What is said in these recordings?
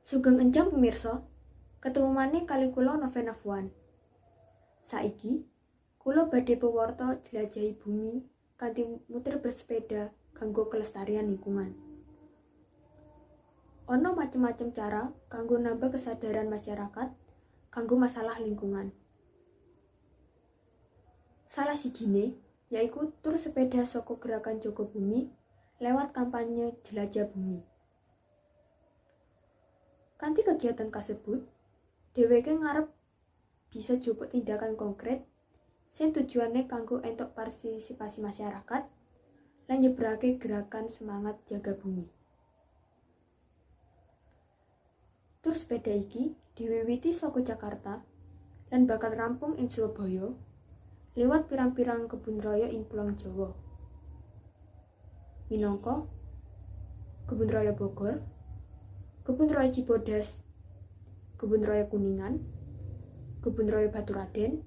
Sugeng enjang pemirsa, ketemu maneh kali kula Novena Fuan. Saiki, kula badhe pewarta jelajahi bumi kanthi muter bersepeda kanggo kelestarian lingkungan. Ana macem-macem cara kanggo nambah kesadaran masyarakat kanggo masalah lingkungan. Salah sijine yaiku tur sepeda saka gerakan Jaga Bumi lewat kampanye Jelajah Bumi. Kanthi kegiatan kasebut, dheweke ngarep bisa jupuk tindakan konkret sing tujuane kanggo entuk partisipasi masyarakat lan nyebrake gerakan semangat jaga bumi. Tur sepeda iki diwiwiti saka Jakarta lan bakal rampung ing Surabaya lewat pirang-pirang kebun raya ing Pulau Jawa. Minangka Kebun Raya Bogor, Kebun Raya Cibodas, Kebun Raya Kuningan, Kebun Raya Baturaden,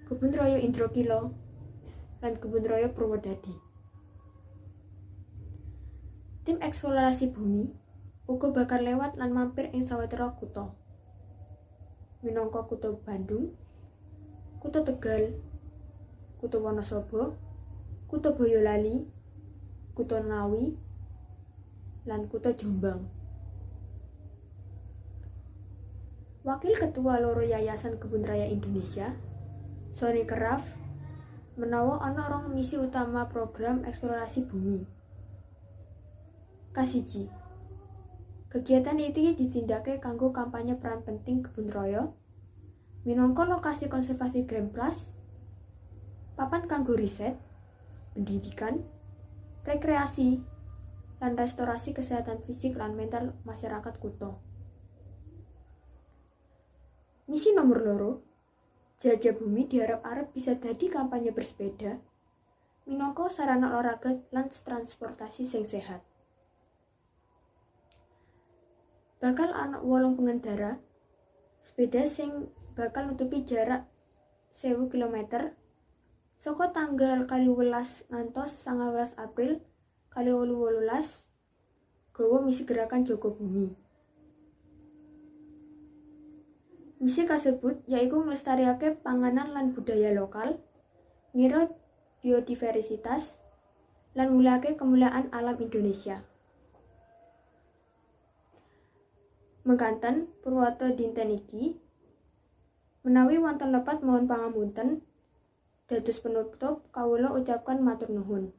Kebun Raya Indrokilo, dan Kebun Raya Purwodadi. Tim eksplorasi bumi uga bakal lewat lan mampir ing sawetara kutha. Minangka kutha Bandung, kutha Tegal, kutha Wonosobo, kutha Boyolali, kutha Ngawi, lan kutha Jombang. Wakil Ketua Loro Yayasan Kebun Raya Indonesia, Sony Keraf, menawa ana rong misi utama program eksplorasi bumi. Kasiji, kegiatan iki ditindakake kanggo kampanye peran penting kebun raya, minangka lokasi konservasi Greenplus, papan kanggo riset, pendidikan, rekreasi, lan restorasi kesehatan fisik lan mental masyarakat kutha. Misi nomor 2, Jelajah Bumi diharap-arep bisa dadi kampanye bersepeda, minangka sarana olahraga lan transportasi sing sehat. Bakal ana 8 pengendara sepeda sing bakal nutupi jarak 1000 km saka tanggal 12 ngantos 19 April 2018 gawa misi gerakan Jaga Bumi. Misi kasebut yaiku nglestarikake panganan lan budaya lokal, ngira biodiversitas, lan mulyake kemuliaan alam Indonesia. Mengkanten purwata dinten iki, menawi wonten lepat mohon pangapunten, dados penutup kawula ucapkan matur nuwun.